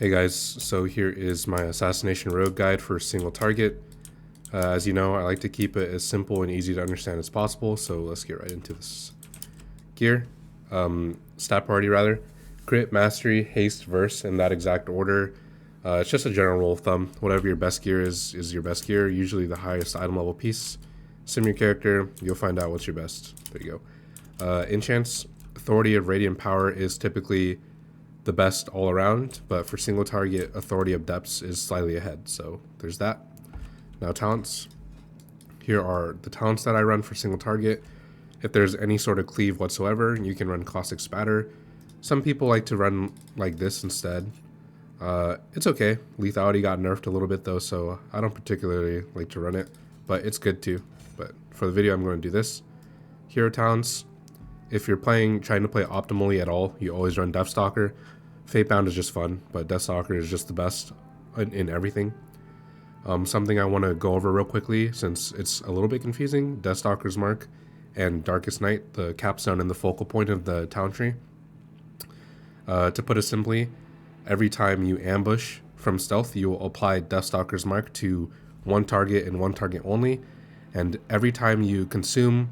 Hey guys, so here is my Assassination Rogue guide for single target. As you know, I like to keep it as simple and easy to understand as possible, so let's get right into this. Gear, stat priority rather, crit, mastery, haste, verse in that exact order. It's just a general rule of thumb. Whatever your best gear is your best gear, usually the highest item level piece. Sim your character, you'll find out what's your best. There you go. Enchants, authority of radiant power is typically the best all around, but for single target, authority of depths is slightly ahead, so there's that. Now talents. Here are the talents that I run for single target. If there's any sort of cleave whatsoever, you can run caustic spatter. Some people like to run like this instead. It's okay. Lethality got nerfed a little bit though, so I don't particularly like to run it, but it's good too. But for the video, I'm going to do this. Hero talents. If you're trying to play optimally at all, you always run Deathstalker. Fatebound is just fun, but Deathstalker is just the best in everything. Something I want to go over real quickly, since it's a little bit confusing, Deathstalker's Mark and Darkest Night, the capstone and the focal point of the talent tree. To put it simply, every time you ambush from stealth, you will apply Deathstalker's Mark to one target and one target only, and every time you consume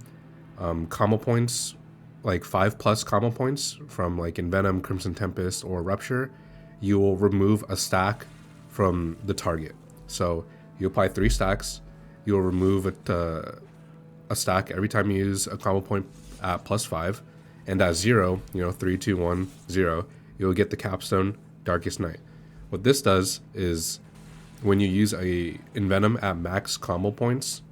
combo points, like 5+ combo points from like Envenom, Crimson Tempest, or Rupture, you will remove a stack from the target. So you apply 3 stacks, you'll remove a stack every time you use a combo point at +5, and at 0, 3, 2, 1, 0, you'll get the capstone Darkest Night. What this does is when you use a Envenom at max combo points,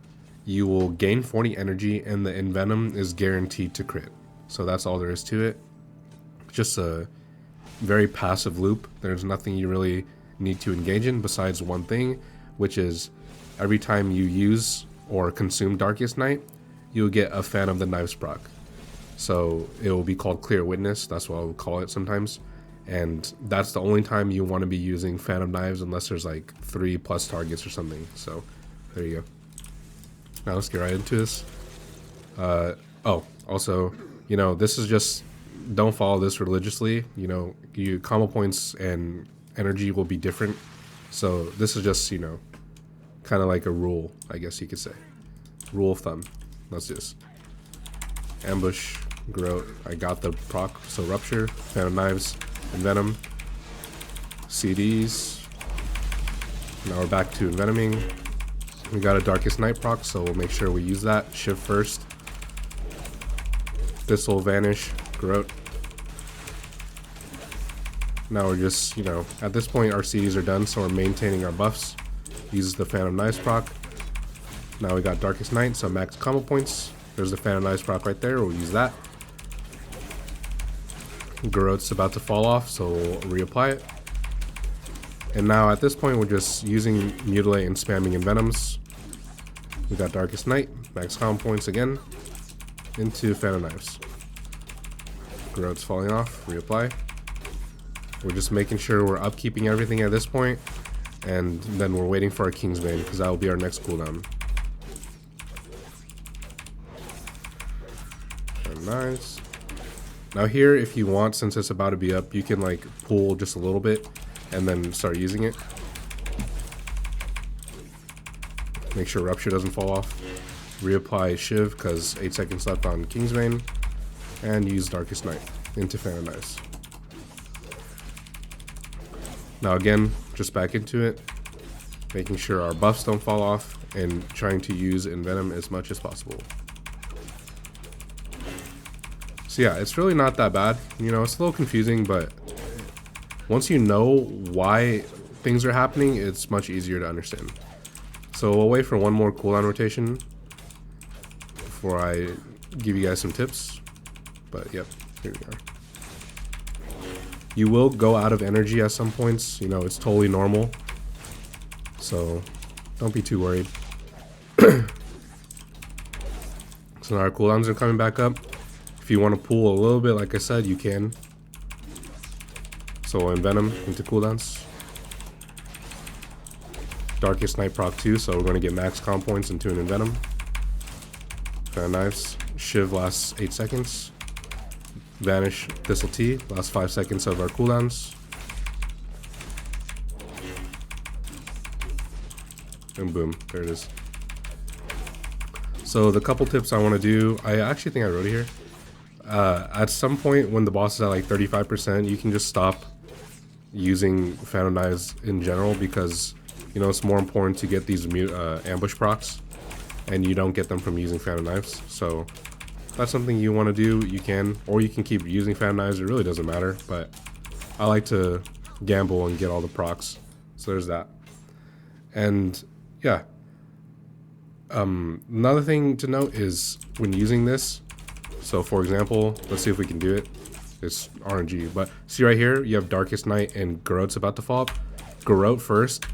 you will gain 40 energy and the Envenom is guaranteed to crit. So that's all there is to it. Just a very passive loop. There's nothing you really need to engage in besides one thing, which is every time you use or consume Darkest Night, you'll get a Fan of the Knives proc. So it will be called Clear Witness. That's what I would call it sometimes. And that's the only time you want to be using Fan of Knives unless there's like 3+ targets or something. So there you go. Now let's get right into this. Also, this is just, don't follow this religiously. Your combo points and energy will be different. So this is just, kind of like a rule, I guess you could say. Rule of thumb. Let's do this. Ambush, Groat. I got the proc, so Rupture, Fan of Knives, Envenom, CDs. Now we're back to Envenoming. We got a Darkest Night proc, so we'll make sure we use that. Shift first. This will vanish, Groat. Now we're just, at this point our CDs are done, so we're maintaining our buffs. Uses the Fan of Knives proc. Now we got Darkest Night, so max combo points. There's the Fan of Knives proc right there, we'll use that. Groat's about to fall off, so we'll reapply it. And now at this point we're just using Mutilate and spamming Envenoms. We got Darkest Night, max combo points again. Into Fan of Knives. Groat's falling off, reapply. We're just making sure we're upkeeping everything at this point, and then we're waiting for our Kingsbane, because that will be our next cooldown. Fan of Knives. Now here, if you want, since it's about to be up, you can like pull just a little bit, and then start using it. Make sure Rupture doesn't fall off. Reapply Shiv because 8 seconds left on Kingsbane, and use Darkest Night into Fan of Knives. Now again, just back into it, making sure our buffs don't fall off, and trying to use Envenom as much as possible. So yeah, it's really not that bad. It's a little confusing, but once you know why things are happening, it's much easier to understand. So we'll wait for one more cooldown rotation before I give you guys some tips. But yep, here we are. You will go out of energy at some points, it's totally normal. So don't be too worried. So now our cooldowns are coming back up. If you want to pull a little bit, like I said, you can. So Envenom into cooldowns. Darkest Night proc 2, so we're going to get max combo points into an Envenom. Fan of Knives. Shiv lasts 8 seconds. Vanish Thistle Tea, last 5 seconds of our cooldowns. and boom, there it is. So the couple tips I want to do, I actually think I wrote it here. At some point when the boss is at like 35%, you can just stop using Phantom Knives in general, because you know it's more important to get these ambush procs, and you don't get them from using Phantom Knives. So if that's something you want to do, you can, or you can keep using Phantom Knives. It really doesn't matter, but I like to gamble and get all the procs. So there's that. And yeah, another thing to note is when using this, so for example, let's see if we can do it. It's RNG, but see right here, you have Darkest Night and Garrote's about to fall up. Garrote first,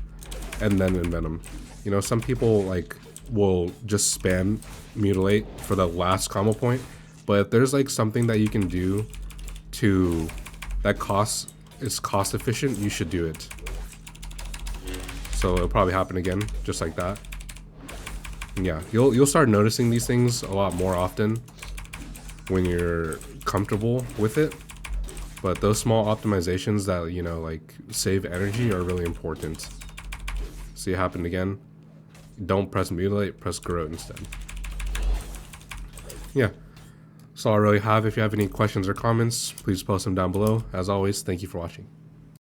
and then Envenom. You know, some people like will just spam Mutilate for the last combo point, but if there's like something that you can do to that is cost efficient, you should do it. So it'll probably happen again, just like that. And yeah, you'll start noticing these things a lot more often when you're comfortable with it. But those small optimizations that, you know, like save energy are really important. See it happened again. Don't press Mutilate, press Garrote instead. Yeah, that's all I really have. If you have any questions or comments, please post them down below. As always, thank you for watching.